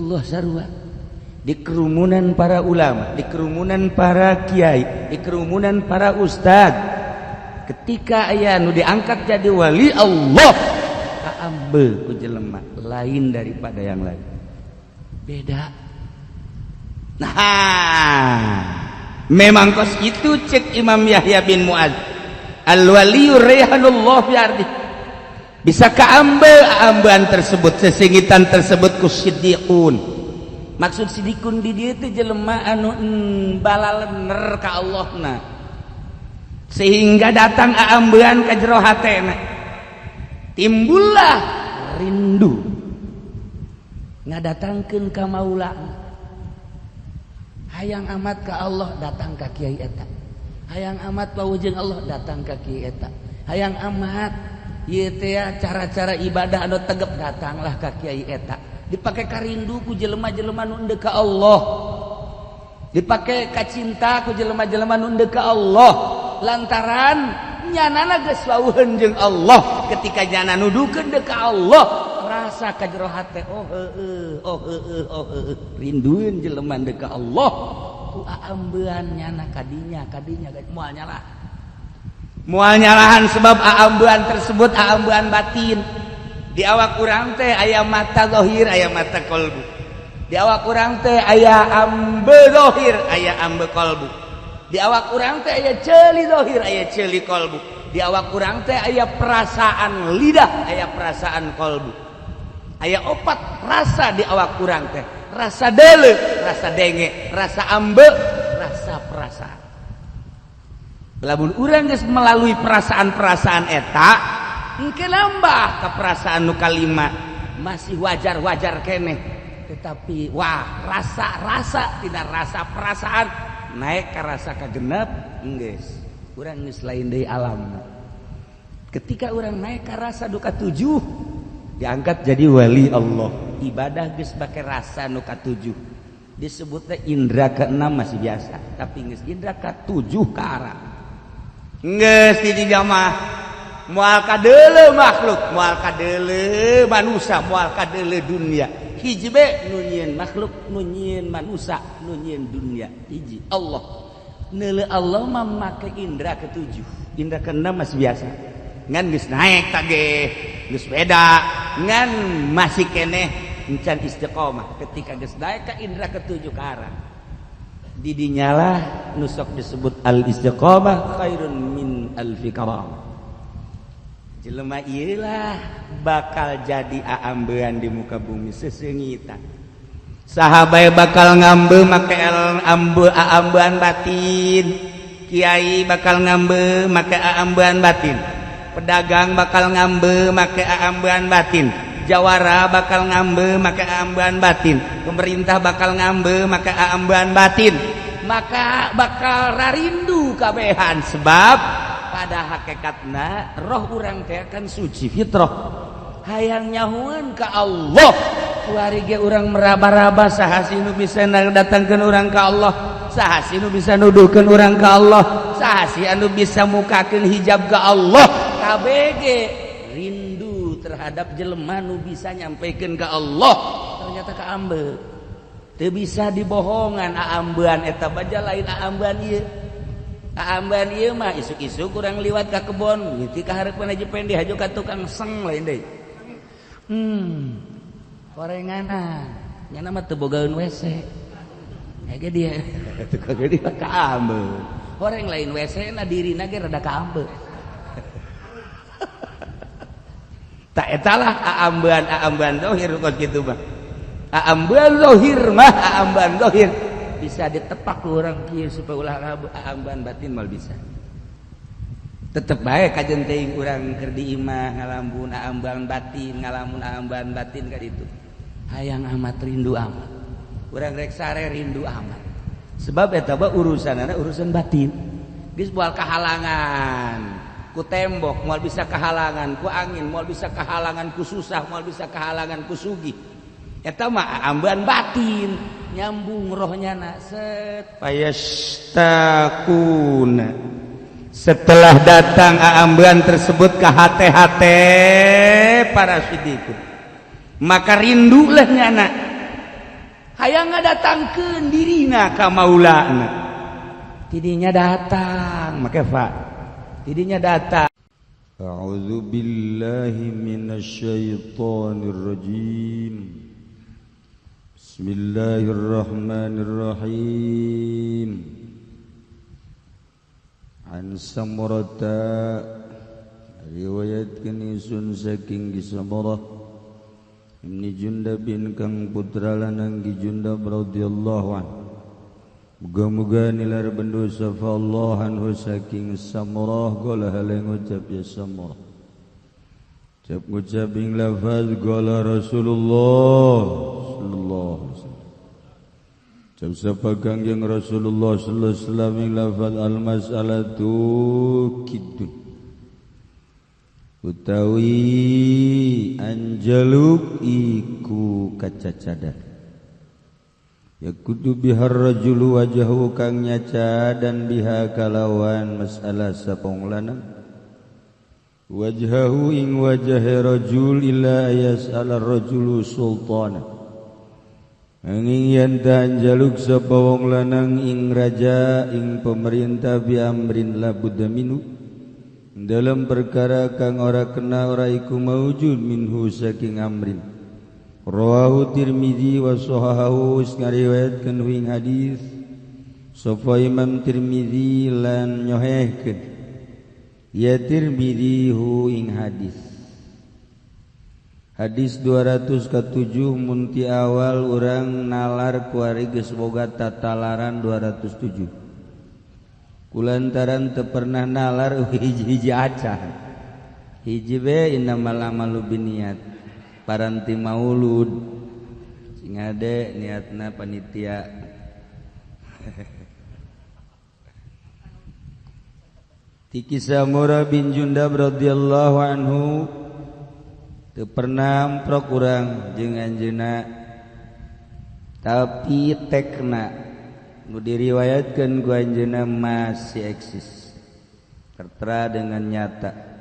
Rasulullah sarua di kerumunan para ulama, di kerumunan para kiai, di kerumunan para ustad, ketika aya nu diangkat jadi wali Allah kaambe ku jelema lain daripada yang lain, beda. Nah, memang kos itu cek Imam Yahya bin Mu'adz, al-waliyur rayhanullah fi ardi, bisa kaambean tersebut, sesingitan tersebut ku siddiqun. Maksud siddiqun di dieu teh jelema anu balalener ka Allahna, sehingga datang aambean ka jero hatena, timbullah rindu ngadatangkeun ka maula. Hayang amat ka Allah datang ka kiai eta, hayang amat pawujeun Allah datang ka kiai eta, hayang amat ieu teh cara-cara ibadah anu tegep datanglah ka kiai eta. Dipake karindu ku jelema-jelema nu endeu ka Allah, dipake kacinta ku jelema-jelema nu endeu ka Allah, lantaran nyanana geus wawuheun jeung Allah. Ketika nyana nuduhkeun deuk ka Allah, rasa ka jero hate oh heueuh rindueun jelema deuk ka Allah ku aambean nyana kadinya moal nyalahan sebab aambean tersebut aambean batin. Di awak urang teh aya mata zahir, aya mata qalbu. Di awak urang teh aya ambe zahir, aya ambe qalbu. Di awak urang teh aya ceuli zahir, aya ceuli qalbu. Di awak urang teh aya perasaan lidah, aya perasaan qalbu. Aya opat rasa di awak urang teh, rasa deuleu, rasa denge, rasa ambe, rasa perasaan. Lamun urang geus melalui perasaan-perasaan eta, engke nambah ke perasaan nu kalima masih wajar-wajar keneh, tetapi wah rasa tidak rasa perasaan naik ke rasa kagenep geus urang geus lain deui alam. Ketika urang naik ke rasa nu katujuh diangkat jadi wali Allah, ibadah geus bake rasa nu katujuh, disebutnya indra keenam masih biasa, tapi geus indra katujuh ke arah geus di jamaah moal kadeuleu makhluk, moal kadeuleu manusia, moal kadeuleu dunia. Hiji be nu nyieun makhluk, nu nyieun manusia, nu nyieun dunia. Hiji Allah. Neuleu Allah mah make indra ketujuh. Indra keenam masih biasa. Ngan geus naek tage, geus beda. Ngan masih keneh encan istiqomah. Ketika geus naek ka indra ketujuh ka arah. Di dinyalah nu sok disebut al istiqomah khairun min alfi karam. Jelema ieu lah bakal jadi aambean di muka bumi seseungitan. Saha bae bakal ngambe make aambean batin. Kiai bakal ngambe make aambean batin. Pedagang bakal ngambe make aambean batin. Jawara bakal ngambe make aambean batin. Pemerintah bakal ngambe make aambean batin. Maka bakal rarindu kabehan sebab pada hakikatna roh urang teh kan suci fitrah, hayang nyahueun ka Allah. Kuari ge urang meraba-raba saha sinu bisa datangkeun urang ka Allah, saha sinu bisa nuduhkeun urang ka Allah, saha si anu bisa mukakeun hijab ka Allah. Kabeh ge rindu terhadap jelema nu bisa nyampaikeun ka Allah, ternyata kaambe teu bisa dibohongan. Aambean eta baja lain aambean ieu. Aambean ieu mah isuk-isuk urang liwat ka kebon, ngiti ka hareupeun aja pendi hajo ka tukang seng lain deui. Gorenganan, nyana mah teu bogaeun WC. Ege dia tukang geuning ka ambe. Horeng lain WC na dirina ge rada ka ambe. Tak etalah aambean zahir kos kitu mah. Aambean zahir mah aambean zahir bisa ditepak ku urang kieu supaya ulah aambean batin mal bisa. Tetep bae kajen teuing urang keur di imah ngalambun aambean batin, ngalamun aambean batin ka ditu. Hayang amat rindu amat. Urang rek sare rindu amat. Sebab eta mah urusanana urusan batin. Geus moal kahalangan ku tembok, moal bisa kahalangan ku angin, moal bisa kahalangan ku susah, moal bisa kahalangan ku sugih. Eta mah aambean batin. Nyambung rohnya set payastakuna. Setelah datang aambean tersebut ke hate-hate para siddiqun, maka rindulah nyana hayang ngadatangkeun dirina ka maulana tidinya datang make fa tidinya datang. A'udzu billahi minasyaitonir rajim. Bismillahirrahmanirrahim. An Samurata riwayatkeun isun saking Samurah Ibni Jundab bin kang putra lanang Ki Jundab radhiyallahu anhu. Muga-muga nilar bendosa fa Allah anhu saking Samurah qala hale ngucap ya Samurah. Ucap ngucap ing lafaz qala Rasulullah sallallahu alaihi wasallam. Ucap sapa kangjeng Rasulullah sallallahu alaihi wasallam ing lafaz al-mas'alatu kidun. Utawi anjaluk iku kacacadan. Ya kudu bihar rajulu wajahu kang nyaca dan biha kalawan masalah sapong lanang wajhahu ing wajahe rajul illa yas'al rajulu sultana angin yen tanjaluk sapa wong lanang ing raja ing pemerintah bi amrin la budda minhu dalam perkara kang ora kena ora iku maujud minhu saking amrin. Rawahu Tirmidzi wa sahahahu ngariwayatkeun ing hadis sapa Imam Tirmidzi lan nyohehkeun ya Tirmidzi hu ing hadis 207 munti awal urang nalar kuari geus boga tatalaran 207 kulantaran teu pernah nalar hiji-hiji acan hiji be innamal amalu binniyat paranti maulud sing ade niatna panitia Tiki Samurah bin Jundab radhiyallahu anhu teu pernah amprok urang jeung anjeunna tapi tekna nu diriwayatkeun ku anjeunna masih eksis tertera dengan nyata.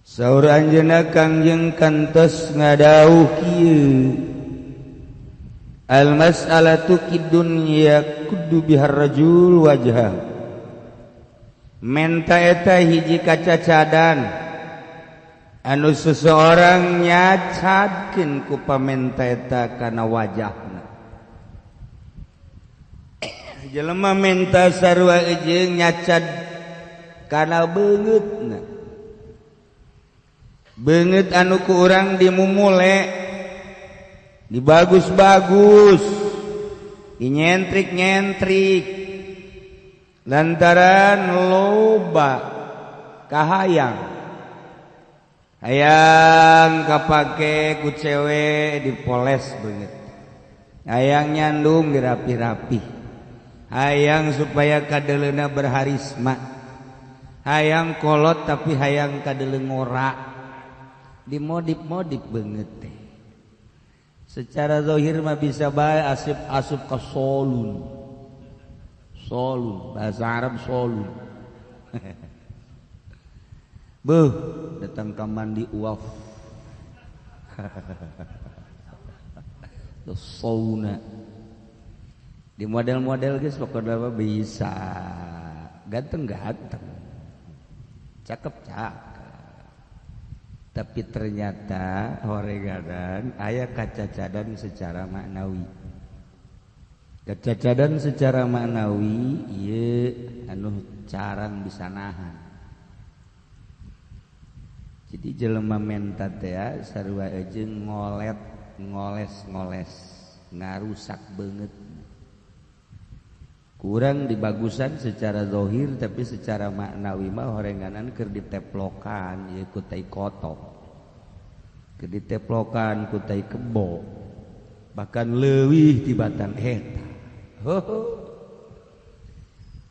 Saur anjeunna kangjeng kantos ngadauh kieu al mas'alatu kidun ya kudu bihar rajul wajha menta eta hiji kacacadan anu seseorang nyacadkeun ku pamenta eta kana wajahna jelema menta sarua ejeung nyacad kana beungeutna beungeut anu ku urang dimumule dibagus-bagus dinyentrik-nyentrik lantaran loba kahayang hayang kapake ku cewe dipoles beungeut hayang nyandung dirapi-rapi hayang supaya kadeleuna berharisma hayang kolot tapi hayang kadeleung ngora dimodif-modif beungeut teh secara zahir mah bisa bae asup ka solun bahasa Arab solun beuh datang ka mandi uaf sauna di model-model geus pokokna bisa ganteng-ganteng cakep-cakep tapi ternyata horegadan aya kacacadan secara maknawi. Kacacadan secara maknawi ieu anu carang bisa nahan. Jadi jelema menta teh sarua ejeung ngoles ngarusak beungeut. Kurang dibagusan secara zahir tapi secara maknawi mah horenganan keur diteplokan ieu ku tai kotok. Keur diteplokan ku tai kebo. Bahkan leuwih tibatan eta.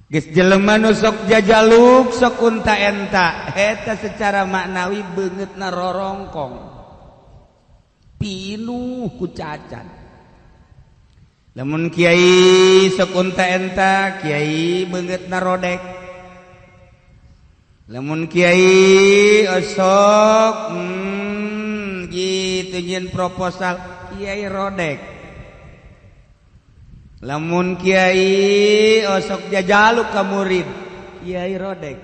Geus jelema nu sok jajaluk sok unta enta eta secara maknawi beungeutna rorongkong. Pinuh ku cacat. Lamun kiai sok unta enta kiai beungeutna rodek. Lamun kiai osok gitu nyeun proposal kiai rodek. Lamun kiai osok jajaluk ka murid, kiai rodek.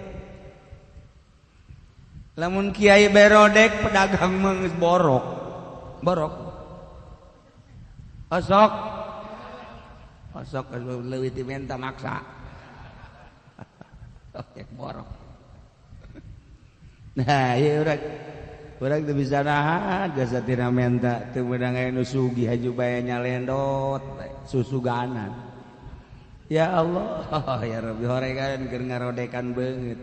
Lamun kiai berodek, pedagang mengis borok. Osok leuwih ti menta maksa. Oke borok. Nah, ieu urang teu bisa nahan jasa tina menta teu meunang aya nu sugih haju bae nyalendot susuganan. Ya Allah, ya Rabbi horegan keur ngarodekan beungeut.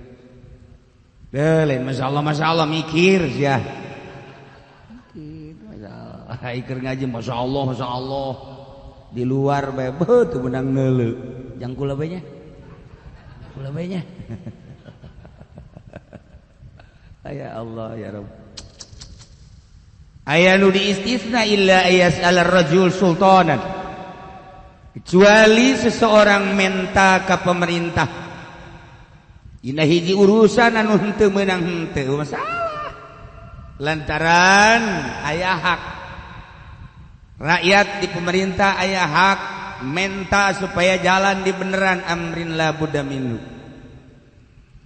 Lain masyaallah mikir sia. Masyaallah. Ai keur ngaji masyaallah. Di luar bae teu meunang neuleuh. Jang kula bae nya. Ya Allah ya Rabb. Aya nu diistisna illa ayas'al ar-rajul sultanan. Kecuali seseorang minta ke pemerintah. Dina hiji urusan anu henteu meunang henteu masalah. Lantaran aya hak. Rakyat di pemerintah aya hak minta supaya jalan di beneran amrin la budda minhu.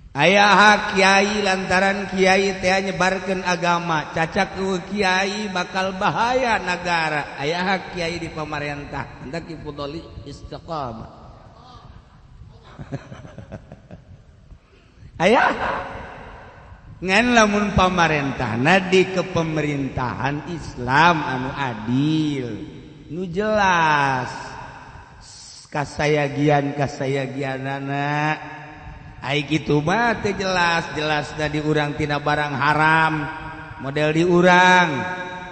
Aya hak kiai lantaran kiai teh nyebarkeun agama, cacak ku kiai bakal bahaya negara. Aya hak kiai di pemerintah, hendak ifudoli istiqamah. Aya ngan lamun pamarentahna di kepemerintahan Islam anu adil, nu jelas kasayagianana. Ai kitu mah teu jelas-jelasna di urang tina barang haram, model di urang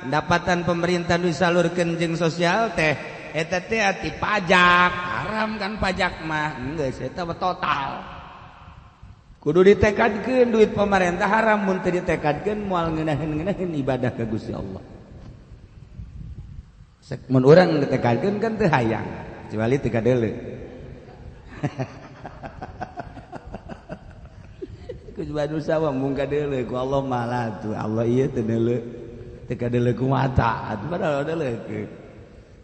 pendapatan pemerintah nu disalurkeun jeung sosial teh eta teh ati pajak, haram kan pajak mah. Geus eta total. Kudu ditekadkeun duit pemerintah haram mun teu ditekadkeun moal ngeunaheun ibadah ka Gusti Allah. Mun urang ditekadkeun kan teu hayang, kecuali teu kadeuleu. Kudu sawa mung kadeuleu ku Allah malah tuh Allah ieu teu neuleuh teu kadeuleu ku mata atuh padahal deuleukeun.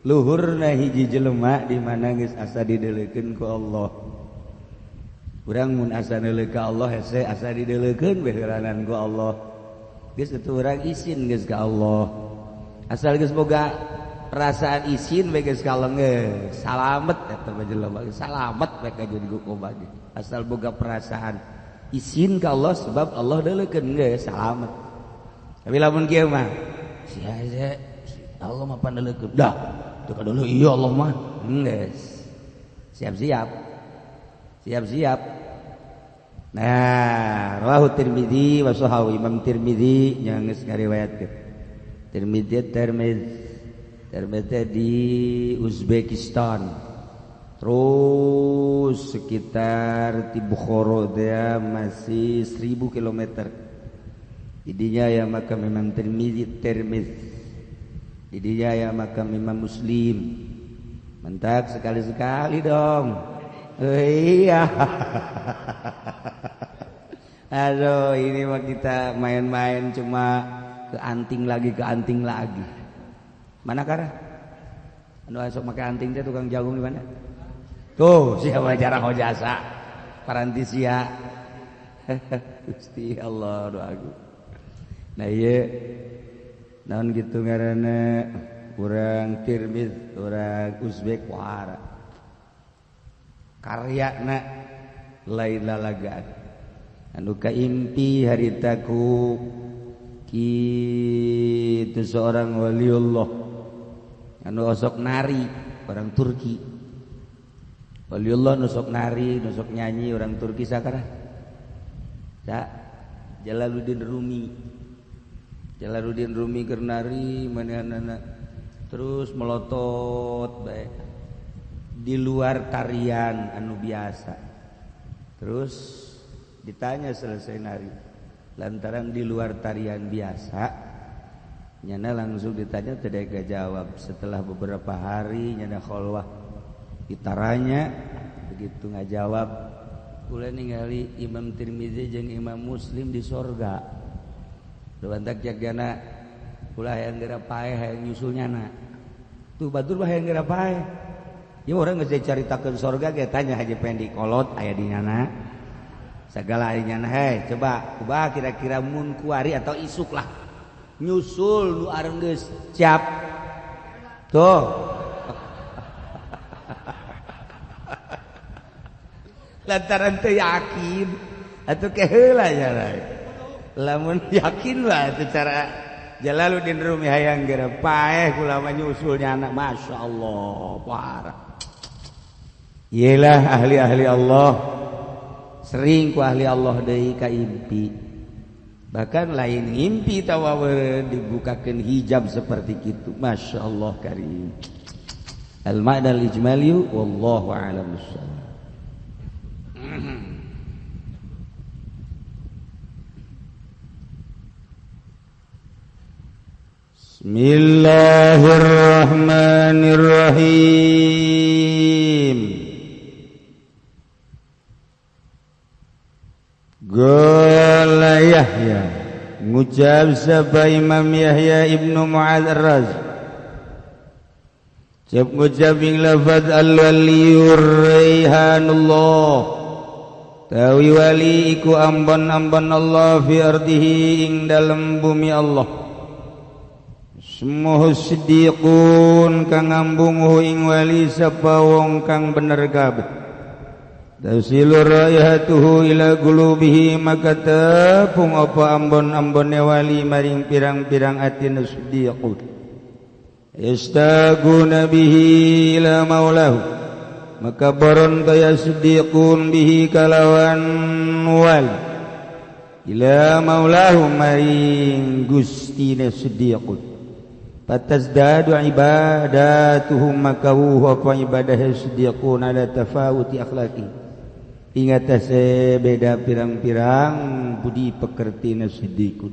Luhurna hiji jelema di mana geus asa dideuleukeun ku Allah. Urang mun asa neuleuh ka Allah hese asa dideuleukeun we heuranan ku Allah. Geus atuh urang isin geus ka Allah. Asal geus boga perasaan isin we geus kalengeuh. Salamet eta mah jelema salamet we ka jeung ku bagi. Asal boga perasaan isin ka Allah sebab Allah deuleukeun geus salamet. Tapi lamun kieu mah sia Allah mah pandeuleukeun. Dah, teu kadeuleuh ieu Allah mah. Geus. Siap-siap. Nah, rawahu Tirmidzi wa sahahu Imam Tirmidzi yang geus ngariwayatkeun. Tirmidzi di Uzbekistan. Terus sekitar di Bukhara dia masih 1000 km. Didinya ya makam Imam Tirmidzi. Didinya ya makam Imam Muslim. Mantap sekali-sekali dong. Iya. Aduh, ini mah kita main-main cuma ke anting lagi. Mana kara? Anu asok make anting teh tukang jagung di mana? Tuh siapa cara hojasa parantisia. Gusti Allah doaku. Nah ieu naon kitu ngaranna urang Tirmidz, urang Uzbek wahara. Karyana lain lalagaan. Anu kaimpi haritaku kitu seorang waliullah anu osok nari orang Turki. Waliullah nusok nari, nusok nyanyi orang Turki sakara. Jalaluddin Rumi keur nari manehanana terus melotot bae di luar tarian anu biasa. Terus ditanya selesai nari. Lantaran di luar tarian biasa, nyana langsung ditanya tidak jawab. Setelah beberapa hari nyana kholwah ditaranya begitu ngajawab kula ningali Imam Tirmidzi jeung Imam Muslim di sorga. Dawantak jagana kula hayang geura paeh hayang nyusul nyana. Tuh batur mah hayang geura paeh. Ya orang geus dicaritakeun sorga ge tanya Haji Pendi kolot aya di nyana. Sagala aya nyana coba kira-kira mun kuari atau isuk lah. Nyusul nu areng geus siap. Tuh. Lantaran teu yakin atuh ke heula nya. Lamun yakin lah itu cara Jalaluddin Rumi hayang geura paeh kula mah nyusulnya anak masyaallah parah. Iyalah ahli-ahli Allah sering ku ahli Allah deui ka impi. Bahkan lain ngimpi tawaweureun dibukakeun hijab seperti kitu. Masyaallah karim. Al-ma'nal ijmali wallahu a'lam bissawab. Bismillahirrahmanirrahim. Qala Yahya ngucap sapa Imam Yahya ibnu Mu'adz ar-Razi cep ngucap ing lafaz al-waliyur raihanullah tawi wali iku ambon-ambon Allah fi ardihi ing dalem bumi Allah semuhu siddiqun kang ngambunguh ing wali sapa wong kang bener kabeh tausilur raihatuhu ila qulubihi maka tepung apa ambon-ambone wali maring pirang-pirang atina siddiqun istaguna bihi ila maulahu maka baron kaya siddiqun bihi kalawan wali ila maulahu maring gustine siddiqun fatazdadu ibadatuhum maka apa ibadah siddiqun ala tafawuti akhlaqi ingat beda pirang-pirang budi pekertina siddiqun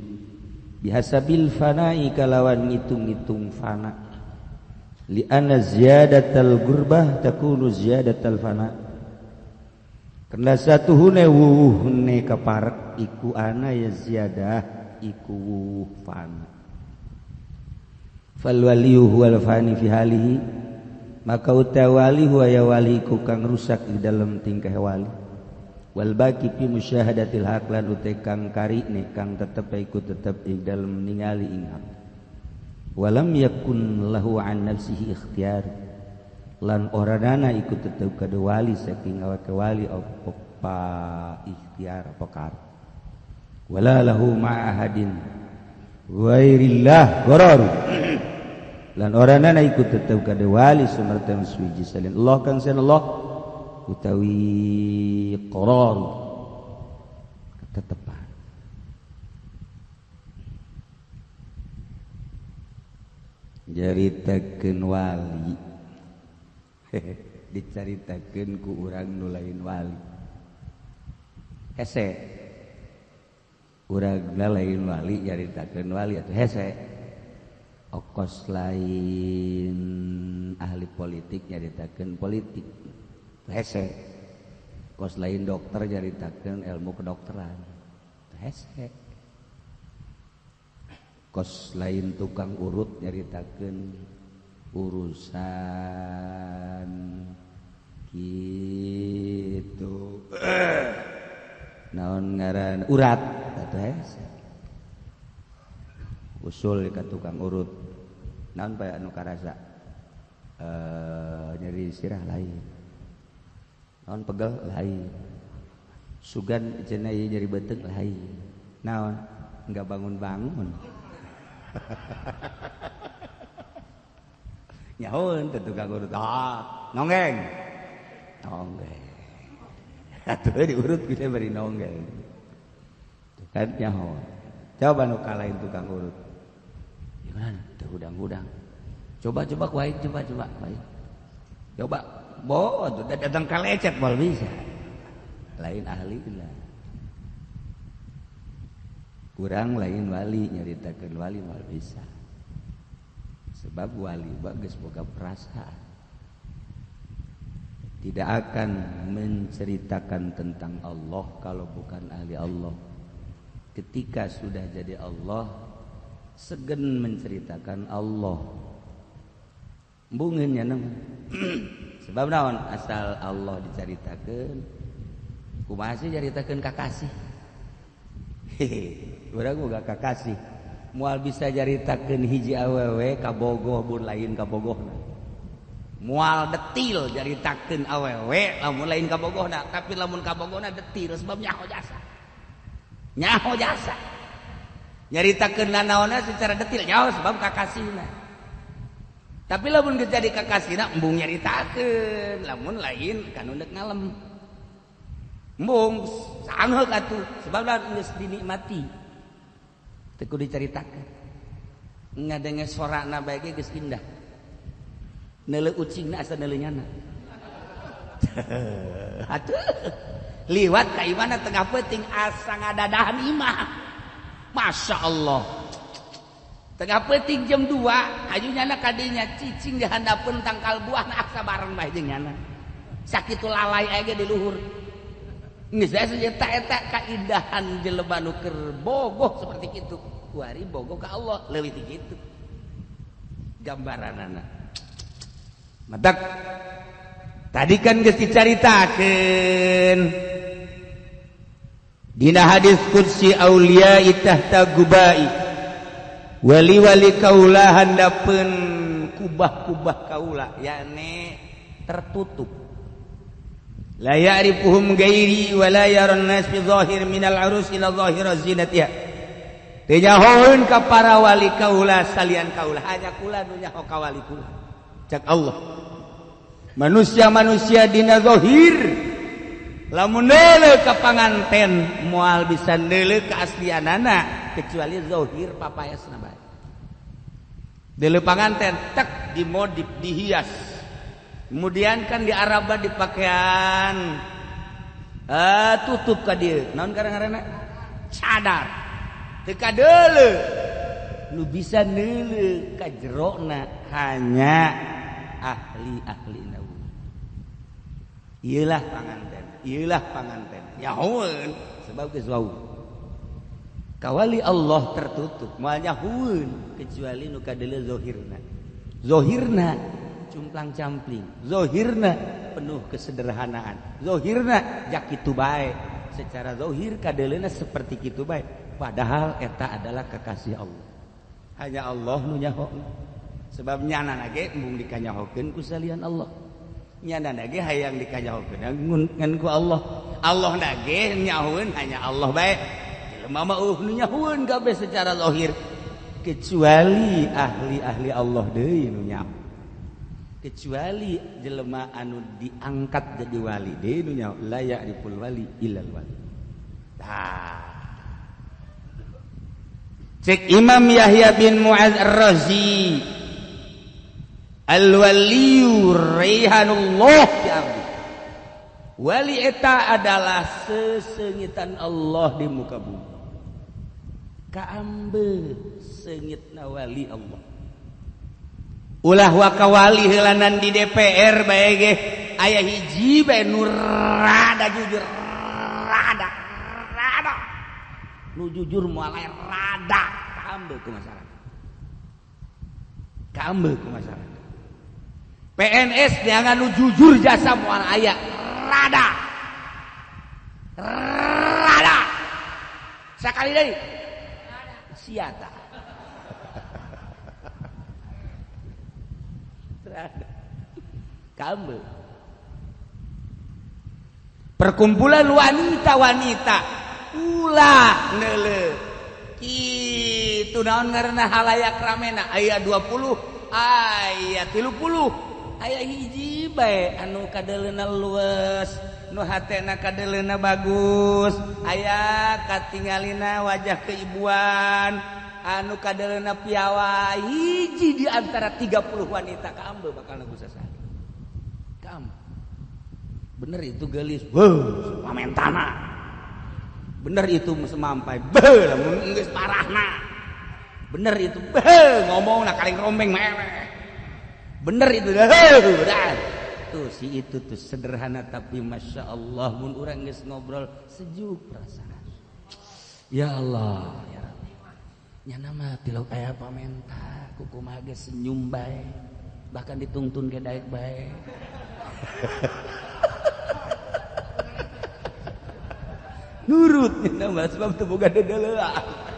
bihasabil fana'i kalawan ngitung-ngitung fana li anna ziyadatal gurbah takunu ziyadatal fana karena satuhune wuhune kaparek iku ana ya ziyadah iku wuh fana fal waliyu huwal fani fi halihi maka utawali huwa ya wali ku kang rusak di dalam tingkah wali wal baqi fi musyahadatil haq lan ute kang karine kang tetep iku tetep di dalam ningali ing hak walam yakun lahu an nafsihi ikhtiyar lan oranana iku tetep kada wali saking awake wali apa ikhtiyar apa kar wala lahu ma'ahadin ghairillah gharar lan orangna ikut tetep kada wali sumertan suci salin Allah kang sen Allah utawi qarar ketetepan jaritakeun wali dicaritakeun ku urang nu lain wali hese urang lain wali jaritakeun wali atuh hese okos lain ahli politik nyaritakeun politik hese okos lain dokter nyaritakeun ilmu kedokteran hese okos lain tukang urut nyaritakeun urusan gitu naon ngaran urat atuh hese usul ka tukang urut naon bae anu karasa nyeri sirah lain naon pegel lain sugan cenah ieu nyeri beuteung lain naon enggak bangun-bangun nyahoeun teh tukang urut nonggeng atuh diurut bisa bari nonggeng kan nyahoeun coba nu kalahin tukang urut gimana teh hudang-hudang coba kuain coba kuain coba bo datang kalecet mal bisa lain ahli lah kurang lain wali nyaritakeun wali mal bisa sebab wali bagus boga perasaan tidak akan menceritakan tentang Allah kalau bukan ahli Allah ketika sudah jadi Allah segen menceritakan Allah bungeunnya nama sebab naon asal Allah dicaritakeun kumaha sih caritakeun kakasih urang boga kakasih moal bisa caritakeun hiji awewe kabogoh mun lain kabogohna moal detil caritakeun awewe lamun lain kabogohna tapi lamun kabogohna detil sebab nyaho jasa nyaritakeun naonana secara detil nyaho sebab kakasihna tapi lamun geus jadi kakasihna embung nyaritakeun lamun lain kan undek ngalem embung sangeuk atuh sebab lamun geus dinikmati teu kudu dicaritakeun ngadenge sorana bae ge geus indah neuleuh ucingna asa neuleuh nyana atuh liwat ka imana tengah peuting asa ngadadahan imah Masya Allah tengah peuting jam 2 ajunyana kadinya cicing di handapeun tangkal buahna aksa bareng bae jeung nyana sakitu lalai aya di luhur geus eta kaindahan jelema nu keur bogoh seperti kitu kuari bogoh ka Allah leuwih ti kitu gambaranana matak tadi kan geus dicaritakeun dina hadis qudsi auliya tahta gubai wali-wali kaula handapeun kubah-kubah kaula yakni tertutup la ya'rifuhum gairi wa la yaran nas fi zahir minal arus ila zahir zinatiha teu nyahoeun ka para wali kaula salian kaula hanya kula nu nyaho ka wali kula cak Allah manusia-manusia dina zahir lamun neuleuh ka panganten moal bisa neuleuh ka aslianana kecuali zahir papayasna bae deuleuh panganten tek dimodif dihias kemudian kan di Araba dipakaian tutup ka dieu naon ngaranna cadar teu kadeuleuh nu bisa neuleuh ka jerona hanya ahli-ahli nawu ieulah panganten nyahoeun sebab geus wau kawali Allah tertutup moal nyahoeun kecuali nu kadeuleuh zahirna cumplang-campling zahirna penuh kesederhanaan zahirna jak kitu bae secara zahir kadeleuna seperti kitu bae padahal eta adalah kekasih Allah hanya Allah nu nyahoeun sebab nyanana ge embung dikanyahokeun ku salian Allah nyanana ge hayang dikanyahokeun ngan ku Allah Allah na ge nyahoeun hanya Allah bae jelema mah nu nyahoeun kabeh secara zahir kecuali ahli-ahli Allah deui nu nyaho kecuali jelema anu diangkat jadi wali deui nu nyaho la ya'riful wali illal wali cek Imam Yahya bin Mu'adz Ar-Razi al-waliyu raihanullah bi'abdi wali eta adalah sesengitan Allah di muka bumi kaambe seungitna wali Allah ulah wakawali heulanan di DPR bae ge aya hiji bae nu rada jujur rada nu jujur moal rada kaambe ku masyarakat PNS jangan nu jujur jasa moal aya rada sakali deui siata kamu perkumpulan wanita ulah neuleuh kitu naon ngaranna halayak ramena aya 20 aya 30 aya hiji bae anu kadeleuna luwes nu hatena kadeleuna bagus aya katingalina wajah keibuan anu kadeleuna piawa hiji di antara 30 wanita kaambe bakal negusa sah kamu bener itu gelis pamentana bener itu semampai lamun geus parahna bener itu ngomongna kaling rombeng meleh bener itu tuh si itu tuh sederhana tapi masya Allah mun urang geus ngobrol sejuk perasaan ya Allah ya Rabbi nya nama tilok aya pamenta kukumaha geus senyum bae bahkan ditungtun ge daek bae nurut nama sebab teu boga dedeleang.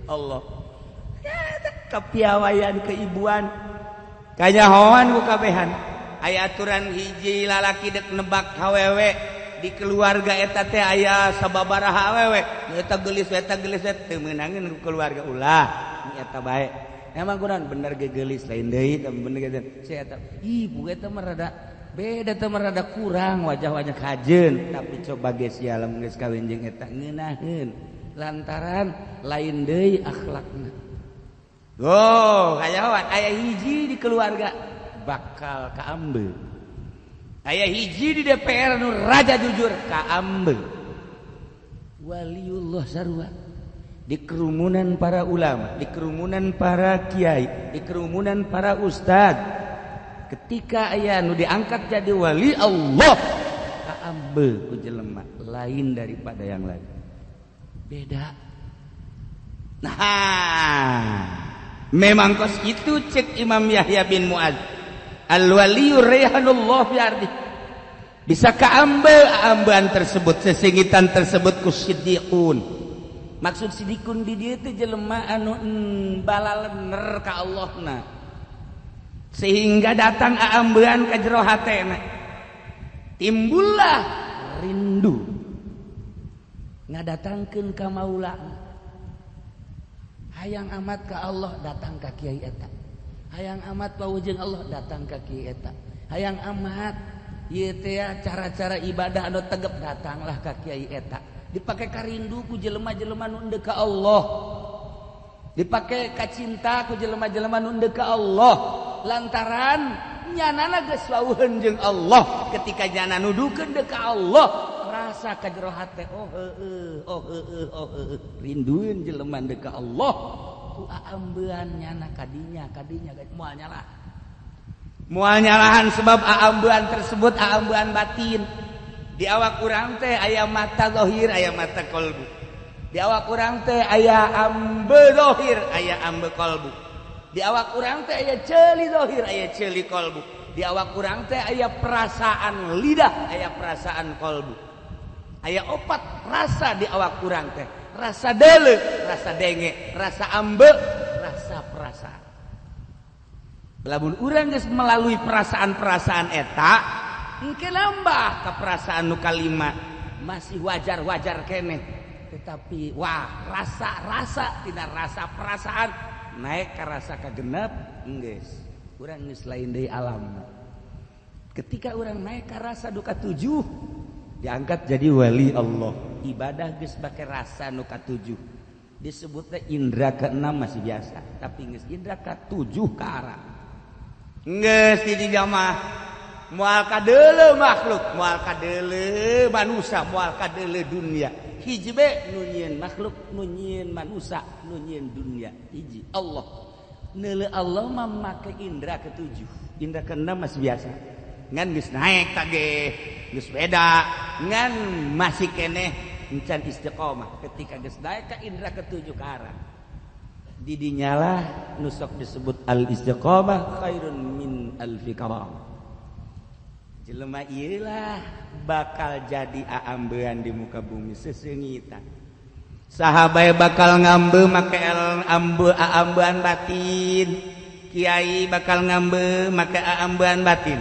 Allah kapiawayan keibuan kanyahoan ku kabehan aya aturan hiji lalaki dek nebak hawewe di keluarga eta teh aya sababaraha awewe eta geulis teu meunangeun ku keluarga ulah eta bae emang kunaon bener ge geulis lain deui teh bener ge si eta ibu eta mah rada beda teh mah rada kurang wajah-wajah kajeun tapi coba ge sia lamun geus kawin jeung eta ngeunaheun lantaran lain deui akhlakna. Oh, kayawan aya hiji di keluarga bakal kaambe. Aya hiji di DPR nu raja jujur kaambe. Waliullah sarua. Di kerumunan para ulama, di kerumunan para kiai, di kerumunan para ustad. Ketika aya nu diangkat jadi wali Allah, kaambe ku jelema lain daripada yang lain. Beda. Nah, memang kos itu cek Imam Yahya bin Mu'adz al-waliyu rayhanullah fi ardi bisa kaambean tersebut sesingitan tersebut ku siddiqun maksud siddiqun di dieu teh jelema anu balalener ka Allahna sehingga datang aambean ka jero hatena timbullah rindu ngadatangkeun ka maula hayang amat ka Allah datang ka kiai eta hayang amat pawujeng Allah datang ka kiai eta hayang amat ieu teh cara-cara ibadah anu tegep datanglah ka kiai eta dipake karindu ku jelema-jelema nu endeu ka Allah dipake ka cinta ku jelema-jelema nu endeu ka Allah lantaran nyanana geus wawuheun jeung Allah ketika nyana nuduhkeun deuk ka Allah rasa ka jero hate oh rindueun jelema deuk ka Allah ku aambean nyana kadinya moal nyalahan sebab aambean tersebut aambean batin di awak urang teh aya mata zahir aya mata qalbu di awak urang teh aya ambe zahir aya ambe qalbu di awak urang teh aya ceuli zahir aya ceuli qalbu di awak urang teh aya perasaan lidah aya perasaan qalbu aya opat rasa di awak urang teh rasa deuleu rasa denge rasa ambe rasa perasaan lamun urang geus melalui perasaan-perasaan eta engke nambah ka perasaan nu kalima masih wajar-wajar keneh tetapi wah rasa-rasa tidak rasa perasaan naik ka rasa kagenep geus urang geus lain deui alamna ketika urang naik ka rasa duka 7 diangkat jadi wali Allah ibadah geus bake rasa nu ka-7 disebutnya indra ke-6 masih biasa tapi geus indra ka-7 ka arah geus di jamaah moal kadeuleu makhluk moal kadeuleu manusia moal kadeuleu dunia hiji be nu nyieun makhluk nu nyieun manusia nu nyieun dunia hiji Allah neuleu Allah mah make indra ke-7 indra ke-6 masih biasa ngan geus naik tage geus beda ngan masih keneh encan istiqomah ketika geus naik ka indra ke-7 ka arah di dinyalah nu sok disebut al istiqomah khairun min alfi karam jelema ieu lah bakal jadi aambean di muka bumi seseungitan saha bae bakal ngambe make aambean batin kiai bakal ngambe make aambean batin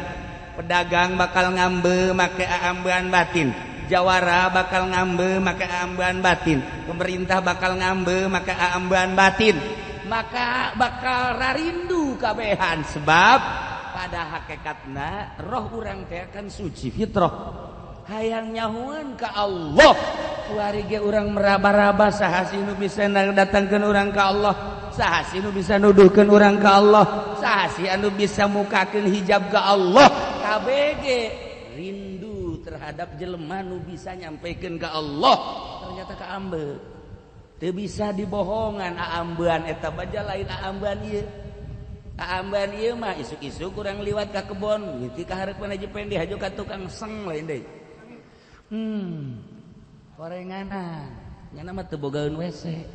pedagang bakal ngambe make aambean batin jawara bakal ngambe make aambean batin pemerintah bakal ngambe make aambean batin maka bakal rarindu kabehan sebab pada hakikatna roh urang teh kan suci fitrah hayang nyahueun ka Allah kuari ge urang meraba-raba saha nu bisa datangkeun urang ka Allah saha nu bisa nuduhkeun urang ka Allah saha anu bisa mukakeun hijab ka Allah kabeh ge rindu terhadap jelema nu bisa nyampekeun ka Allah ternyata kaambe teu bisa dibohongan aambean eta baja lain aambean ieu aambean ieu mah isuk-isuk urang liwat ka kebon ngiti ka hareup Haji Pendi hajo ka tukang seng lain deui gorenganan nyana mah teu bogaeun WC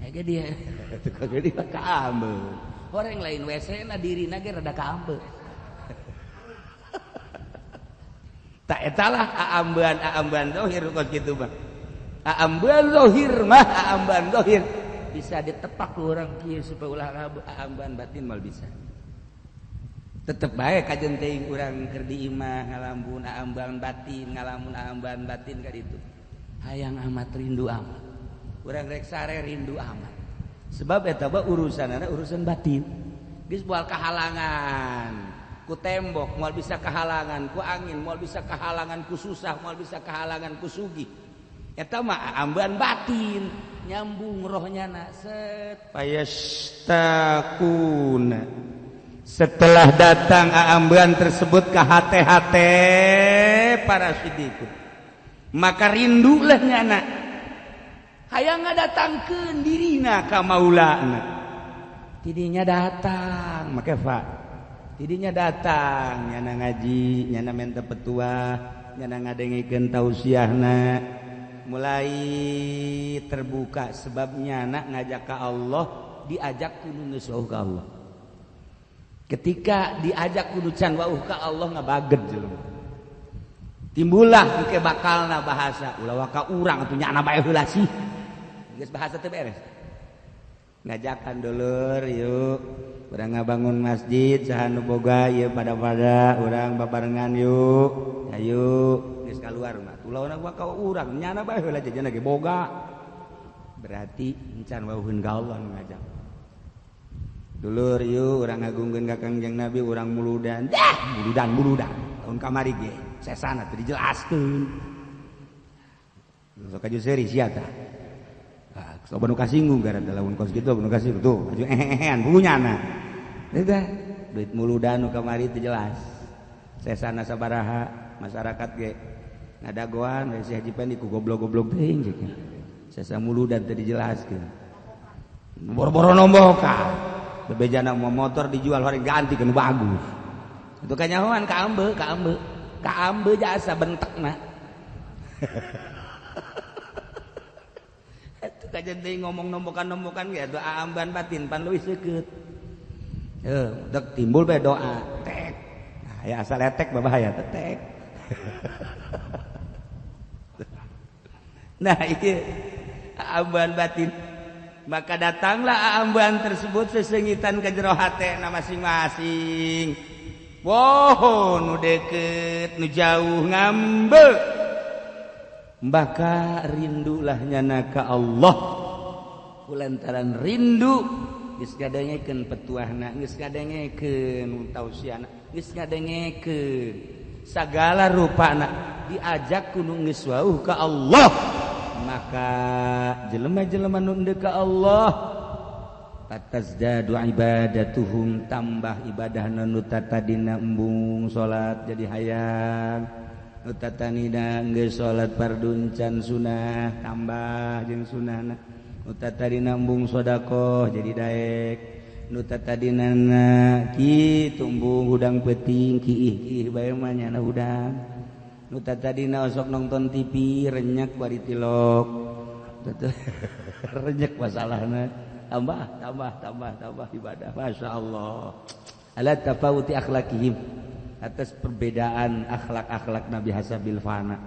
aya dia tukang geuning kaambe orang lain WC na dirina ge rada kaambe tak etalah aambean zahir kos kitu mah aambean zahir mah aambean zahir bisa ditepak ku urang kieu supaya ulah aambean batin mal bisa tetep bae kajen teuing urang keur di imah ngalamun aambean batin ngalamun aambean batin ka ditu hayang amat rindu amat urang rek sare rindu amat sebab eta mah urusanana urusan batin geus moal kahalangan ku tembok moal bisa kahalangan ku angin moal bisa kahalangan ku susah moal bisa kahalangan ku sugih eta mah aambean batin nyambung rohnyana set payastakuna setelah datang aambean tersebut ke hate-hate para siddiqun maka rindulah nyana hayang ngadatangkeun dirina ka maulana tidinya datang make fa tidinya datang nyana ngaji nyana menta petuah nyana ngadengikeun tausiahna mulai terbuka sebabnya nyana ngajak ka Allah diajak kudu geus ka Allah ketika diajak kudu can wauh ka Allah ngabaged jelema timbullah engke bakalna bahasa ulah ka urang atuh nyana bae heula sih geus bahasa teu beres ngajakan dulur yuk urang ngabangun masjid saha nu boga ieu pada-pada urang babarengan yuk ayo geus kaluar mah tulawna gua ka urang nyana bae heula jajanna ge boga berarti encan wauheun ka Allah nu ngajak dulur yuk urang ngagungkeun ka Kangjeng Nabi urang muludan muludan tahun kamari ge sesana teu dijelaskeun sok aju seri sia tah sok nu kasinggung gara lamun kos kitu nu kasinggung tuh aju ehean bungunyana eta duit muludan nu kamari teu jelas sesana sabaraha masyarakat ge ngadagoan we si Haji Pandi ku goblok-goblok teuing ceuk sesa muludan teu dijelaskeun boro-boro nombokan bebejana mau motor dijual hari ganti kan bagus itu kanyahoan kaambe jasa bentekna itu kajen teh ngomong nombokan ge atuh aamban batin pan leuwih seukeut dek timbul bae doa tek nah ya asal etek babahaya tek nah ieu aamban batin maka datanglah aambean tersebut sesengitan ke jero hatena masing-masing woh nu deket nu jauh ngambe maka rindulah nyana ka Allah kulantaran rindu geus ngadengekeun petuahna geus ngadengekeun tausiahna geus ngadengekeun sagala rupana diajak kudu geus wauh ka Allah maka jelema-jelema nu endeu ka Allah fatazdadu ibadatuhum tambah ibadahna nu tadina embung salat jadi hayang nu tatanina geus salat fardhu can sunah tambah jeung sunahna nu tadina embung sedekah jadi daek nu tadina kitu embung hudang peuting kiih bae mah nyana hudang nu tadina sok nonton TV renyak bari tilok renyak masalahna tambah ibadah masyaallah ala tafawuti akhlaqihim atas perbedaan akhlak Nabi hasabil fana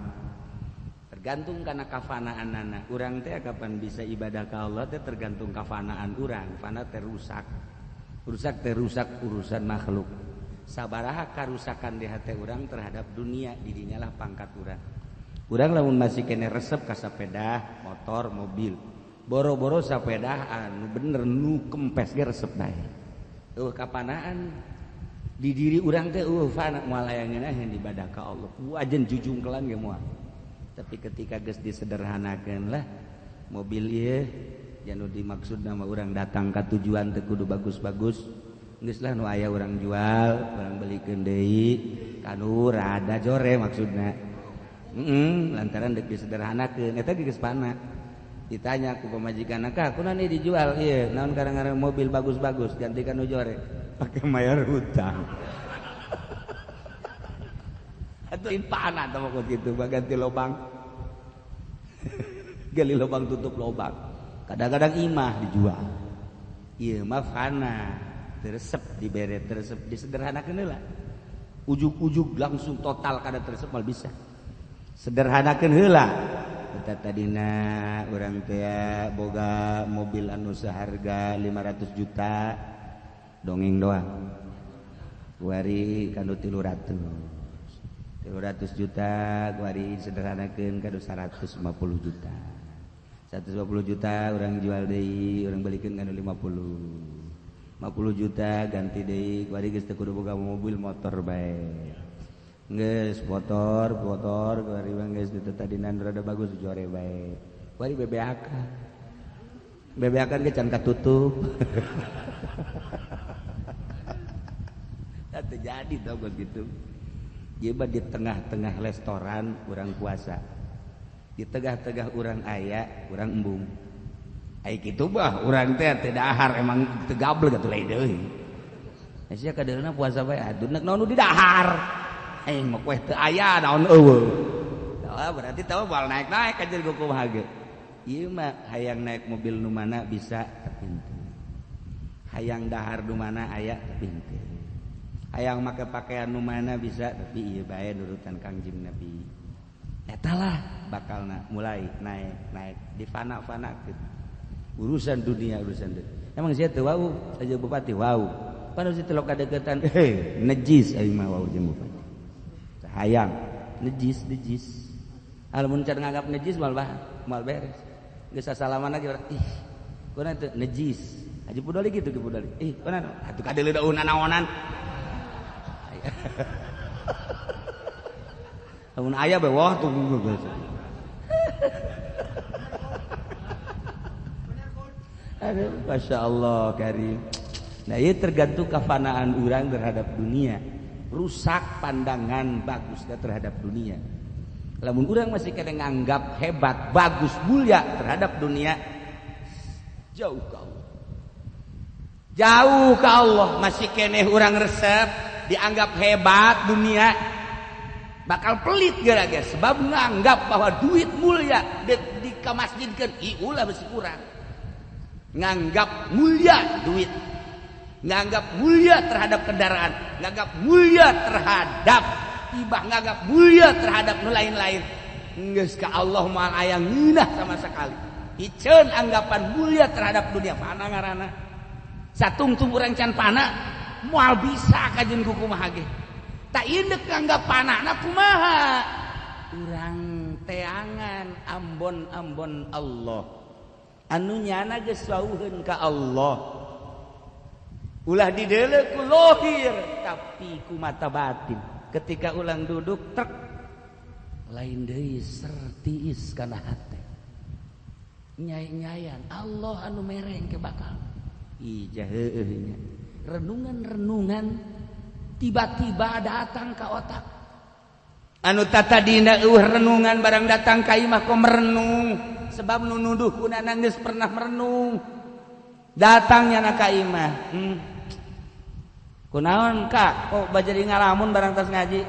tergantung kana kafanaanana urang teh kapan bisa ibadah ka Allah teh tergantung kafanaan urang fana teh rusak urusan makhluk sabaraha karusakan di hati urang terhadap dunia didinya lah pangkat urang lamun masih kene resep ka sapeda motor mobil boro-boro sapeda anu bener nu kempes ge resep bae kapanaan di diri urang teh fana moal aya ngeunaheun ibadah ka Allah wajen jujungkelan ge moal tapi ketika geus disederhanakeun lah mobil ieu janu dimaksudna mah urang datang ka tujuan teu kudu bagus-bagus geus lah nu aya urang jual urang belikeun deui kanu rada jore maksudna lantaran deuk disederhanakeun eta geus pana ditanya ku pamajikanna ka kunaon ieu dijual ieu naon karang-karang mobil bagus-bagus ganti kanu jore pake mayar hutang atuh impana tah mah kitu ganti lobang gali lobang tutup lobang kadang-kadang imah dijual ieu mah fana teresep dibere teresep disederhanakeun heula ujug-ujug langsung total kada teresep mal bisa sederhanakeun heula eta tadina urang teh boga mobil anu saharga 500 juta dongeng doang kuari kanu 300 juta kuari sederhanakeun kanu 150 juta 150 juta orang jual deui orang balikeun kanu 50 juta ganti deui kuari geus teu kudu boga mobil motor bae geus motor kuari mah geus teu tadina rada bagus jore bae kuari bebeakan ge can katutup teu jadi tau gitu jiba di tengah-tengah restoran urang puasa di tengah-tengah urang aya urang embung ai kitu bah urang teh teu dahar emang teu gablek atuh lain deui sia kadeurna puasa bae aduh nek naon di dahar aing mah kueh teu aya naon eueuh tah berarti tah moal naik-naik ka jeung kumaha ge ieu mah hayang naik mobil nu mana bisa tapi henteu hayang dahar nu mana aya tapi henteu hayang make pakaian nu mana bisa tapi ieu bae nurutan Kangjeng Nabi eta lah bakalna mulai naik difana-fanakeun urusan dunia emang sia teu wau aja bupati wau panu si telok kadeukeutan nejis aing mah wau jeung bupati hayang nejis alamun can nganggap nejis mal beres geus salaman lagi ih kunaon teh nejis aja budali gitu ke budali kunaon atuh kadeuleu daunna naonan lamun aya bae wah tunggu geus aduh Masya Allah karim nah ieu tergantung kafanaan urang terhadap dunia rusak pandangan bagus terhadap dunia lamun urang masih kena nganggap hebat bagus mulia terhadap dunia jauh ke Allah masih keneh urang resep dianggap hebat dunia bakal pelit gara-gara sebab nganggap bahwa duit mulia dikamasjidkeun ulah besi kurang nganggap mulia duit nganggap mulia terhadap kendaraan nganggap mulia terhadap ibah nganggap mulia terhadap nu lain-lain geus ka Allah moal aya ngeunah sama sekali iceun anggapan mulia terhadap dunia fana ngaranna satungtung urang can pana moal bisa kajeun kumaha ge tak indek nganggap panana kumaha urang teangan ambon Allah anu nyana geus wauheun ka Allah ulah dideuleu ku lohir tapi ku mata batin ketika ulang duduk trek lain deui sertiis kana hate nyai-nyayan Allah anu mereng ke bakal ijah heueuh nya renungan tiba-tiba datang ke otak anu tatadina renungan barang datang ka imah kok merenung sebab nu nuduh kunana geus pernah merenung datangnya na ka imah kunaon kak kok bajari ngalamun barang tas ngaji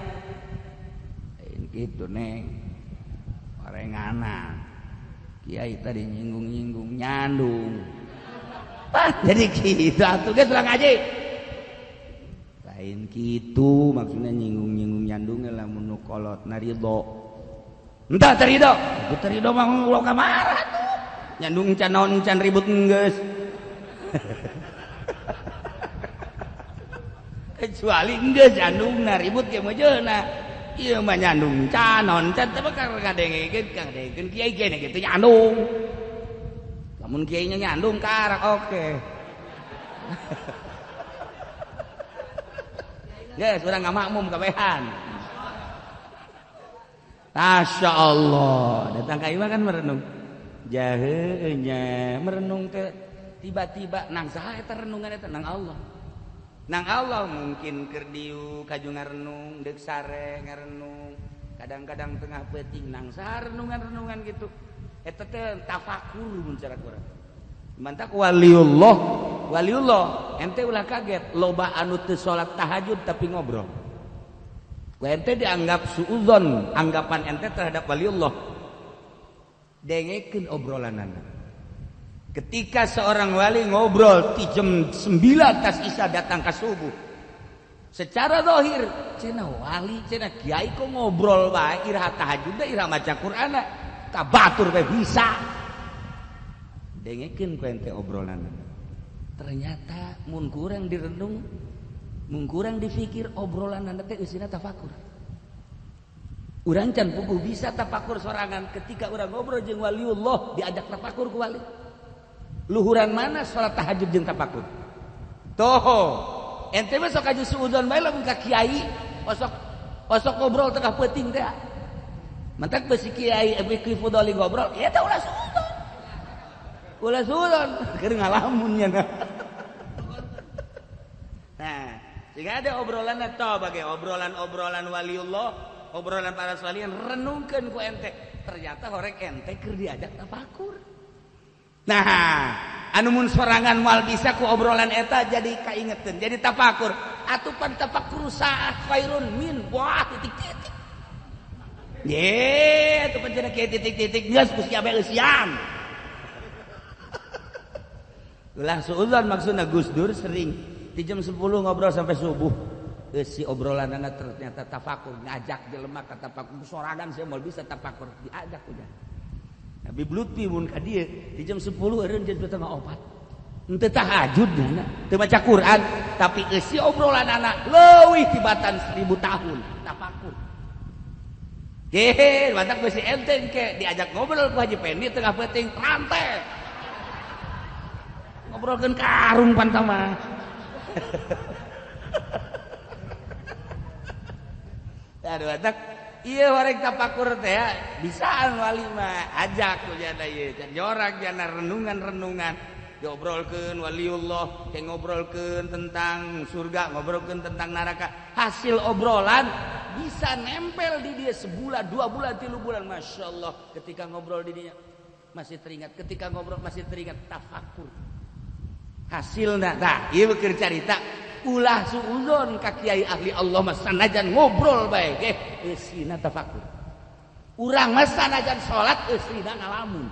gitu neng orengana kiai tadi nyinggung nyandung jadi gitu atuh geus urang ngaji lain kitu maksudnya nyinggung nyandung lamun nu kolot narido entah terido aku terido mah ulah kamarah tuh nyandung can naon can ribut geus kecuali geus nyandungna ribut ge mejeuna ieu mah nyandung canon can teh bakal ngadengekeun kiai kene kitu nyandung lamun kiai nya nyandung karak oke Yes, urang ngamakmum kabehan. Masya Allah, datang ka imah kan merenung. Jaheunya merenung ke tiba-tiba nang saha eta renungan eta nang Allah. Nang Allah mungkin keur diu kaju ngarenung, deuk sare ngarenung. Kadang-kadang tengah peuting nang saha renungan-renungan gitu. Eta teh tafakur mun cara urang. Mantak waliullah ente ulah kaget loba anu teu salat tahajud tapi ngobrol. Ente dianggap suudzon anggapan ente terhadap waliullah. Dengekeun obrolanana. Ketika seorang wali ngobrol di jam 9 tas isya datang ke subuh, secara zahir cenah wali cenah kiai kok ngobrol bae ira tahajud da ira maca Quran ka batur bae bisa dengekeun ku ente obrolan. Ternyata mun kurang direnung, mun kurang dipikir obrolan teh eusina tafakur. Urang can puguh bisa tafakur sorangan ketika urang ngobrol jeung waliullah diajak tafakur ku wali. Luhuran mana salat tahajud jeung tafakur? Toho, ente mah sok aju suudzon bae lamun ka kiai, osok ngobrol tengah peuting teh. Mantak beusi kiai Abi Fudoli ngobrol, ieu teh ulah suudzon. Ulah suudzon, keur ngalamun nya. Nah, jika ada obrolan atau bagai obrolan waliullah, obrolan para salihin renungkeun ku ente. Ternyata horek ente keur diajak tafakur. Nah, anu mun sorangan moal bisa ku obrolan eta jadi kaingeteun, jadi tafakur. Atupan tafakur saah khairun min wah titik-titik. Ye, atupan cenah kieu titik-titik geus ku sia bae eusian. Ulah suudzon maksudna Gus Dur sering di jam 10 ngobrol sampai subuh. Si obrolanana ternyata tafakur, ngajak jelema ka tafakur sorangan sia moal bisa tafakur diajak udah. Abi Lutfi mun ka dieu di jam 10 eureun jam 3:04. Henteu tahajud nya, teu maca Quran, tapi eusi obrolan anak leuwih tibatan 1000 tahun tafakur. Ge, batak beusi ente ke diajak ngobrol ku Haji Pendi tengah peuting rantai. Ngobrolkeun karung pantama. Aduh batak iya horeg tafakur teh ya bisaan wali mah ajak ku jana ieu can jorang jana renungan-renungan diobrolkeun waliullah teh ngobrolkeun tentang surga ngobrolkeun tentang neraka hasil obrolan bisa nempel di dia sebulan 2 bulan 3 bulan masyaallah ketika ngobrol di dinya masih teringat ketika ngobrol masih teringat tafakur hasilna tah ieu keur carita ulah suudzon ka kiai ahli Allah mah sanajan ngobrol bae ge eusina tafakur. Urang mah sanajan salat eusina ngalamun.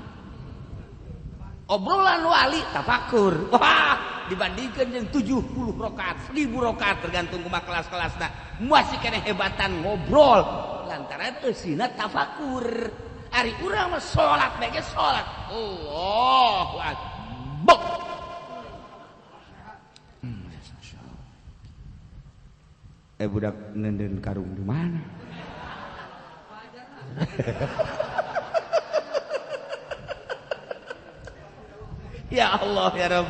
Obrolan wali tafakur. Wah, dibandingkeun jeung 70 rakaat, 1000 rakaat tergantung kumaha kelas-kelasna. Masih keneh hebatan ngobrol lantaran eusina tafakur. Ari urang mah salat bae ge salat. Allahu Akbar. Budak nenden karung di mana? Ya Allah ya Rabb.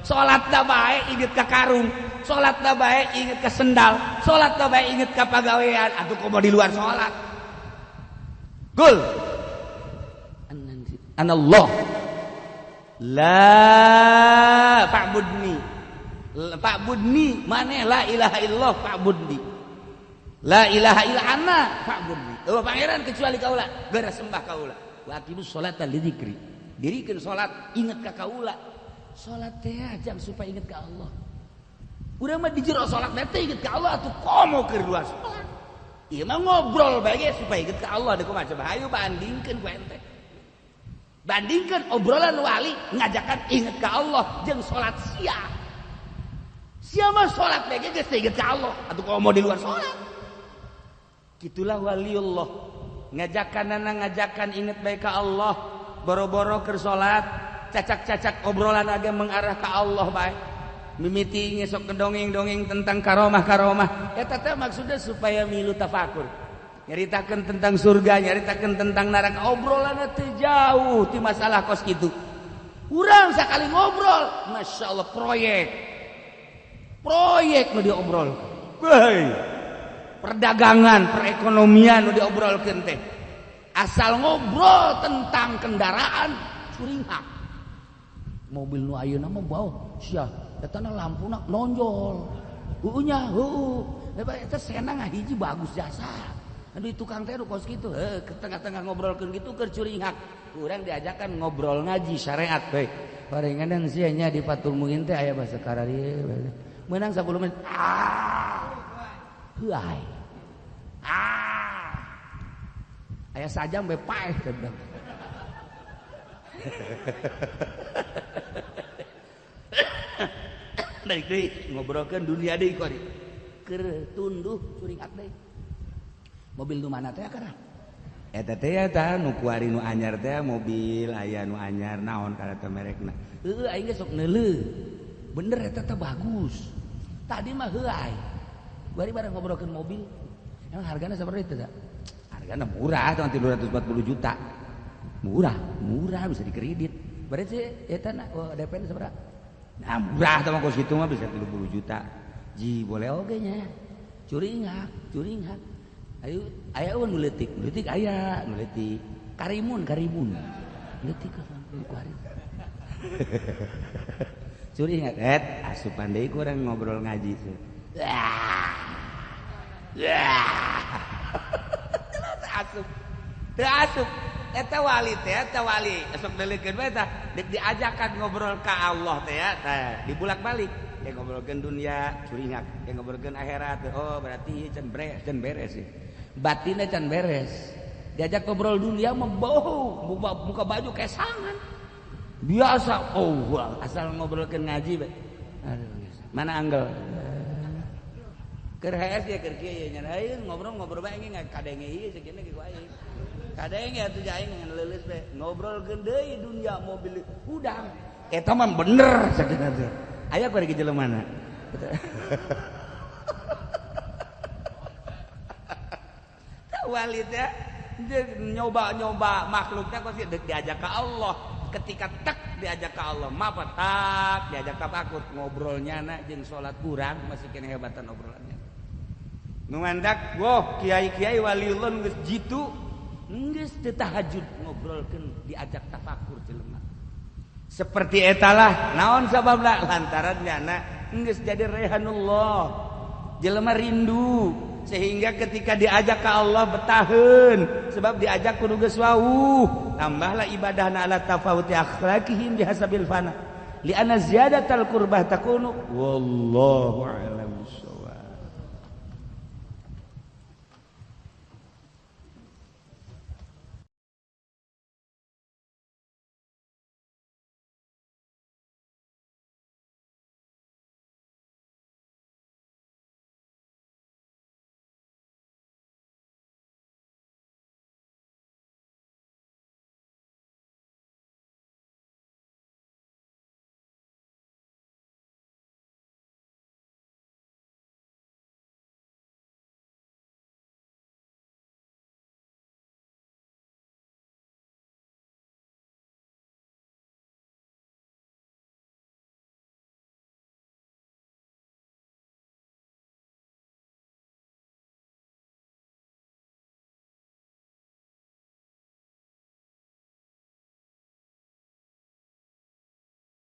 Salatna bae inget ka karung, salatna bae inget ka sendal, salatna bae inget ka pagawean, atuh komo di luar salat. Gul. Anallah. La fa'budni. Fa'budni maneh la ilaha illallah fa'budni. La ilaha illa ana fa'budni. Oh pangeran kecuali kaula, geura sembah kaula. Wa aqimus sholata lidzikri. Dirikeun salat inget ka kaula. Salat teh ajang supaya inget ka Allah. Urang mah di jero salat teh inget ka Allah atuh komo keur luar salat. Ieu mah ngobrol bae supaya inget ka Allah deuk kumaha coba hayu bandingkeun ku ente. Bandingkeun obrolan wali ngajakan inget ka Allah jeung salat sia. Siapa sholat bae geus inget ka Allah atuh komo di luar sholat. Gitulah waliullah ngajakan inget bae ka Allah boro-boro keur sholat cacak-cacak obrolan agama mengarah ka Allah bae mimiti ngesok kedongeng-dongeng tentang karomah eta teh maksudnya supaya milu tafakur nyaritakeun tentang surga nyaritakeun tentang neraka obrolanna teh jauh ti masalah kos kitu urang sakali ngobrol masyaallah proyek nu diobrol. Hei. Perdagangan, perekonomian nu diobrolkeun teh. Asal ngobrol tentang kendaraan curing hak. Mobil nu ayeuna mah bau sia, eta na lampuna nonjol. Heueuh nya, heueuh. Eta senang hiji bagus jasa. Anu tukang teh kos kitu, ke tengah-tengah ngobrolkeun kitu keur curing hak. Urang diajakan ngobrol ngaji syariat we. Parenganan sia nya di patung mungkin teh aya basa karari. Menang 10 menit. Huai. Aya sajam bae paeh teh. Balik deui ngobrolkeun dunia deui ku ari. Keur tunduh curingat deui. Mobil nu mana teh karang? Eta teh eta nu kuari nu anyar teh mobil aya nu anyar naon kana teh merekna. Heueuh aing ge sok neuleuh. Bener eta teh bagus. Tadi mah heuai. Bari bareng ngobrolkeun mobil. Emang hargana sabaraha teh? Hargana murah, cuma 340 juta. Murah bisa dikredit. Berarti eta DP sabaraha? Nah murah sama kos itu mah bisa 30 juta. Ji boleh oge nya. Curingat. Ayo nu leutik aya, nu leutik. Karimun. Leutik ka kuari. Curingat asupan deui ku urang ngobrol ngaji teh. Asup. Eta wali esok dalekeun bae tah diajakan ngobrol ka Allah teh ya tah dibulak-balik ya ngobrolkeun dunia curingat ya ngobrolkeun akhirat oh berarti can beres sih batinnya can beres diajak ngobrol dunia mah bau buka baju kesangan biasa asal ngobrolkeun ngaji bae aduh mana anggel keur HS ya keur kieu nya ayeuna ngobrol bae ge kadenge ieu sakene ge ku aing kadang ya tuh jaing dengan leuleus teh ngobrolkeun deui dunia mobil udang eta mah bener sakina teh aya ku di jeleumana tah walid ya nyoba makhluknya kok sih diajak ke Allah ketika tek diajak ke Allah mapa tak diajak ka bakut ngobrolnya jeung salat kurang masih kena hebatan obrolannya nu mandak woh kiai-kiai waliullah geus jitu geus teu tahajud ngobrolkeun diajak tafakur jelema. Seperti etalah naon sababna lantaran nyana geus jadi rehanullah. Jelema rindu sehingga ketika diajak ke Allah betaheun sebab diajak kudu geus wauh. Tambahlah ibadahna ala tafawuti akhlaqihim bihasabil fana. Li anna ziyadatal qurbah takunu wallahu a'lam.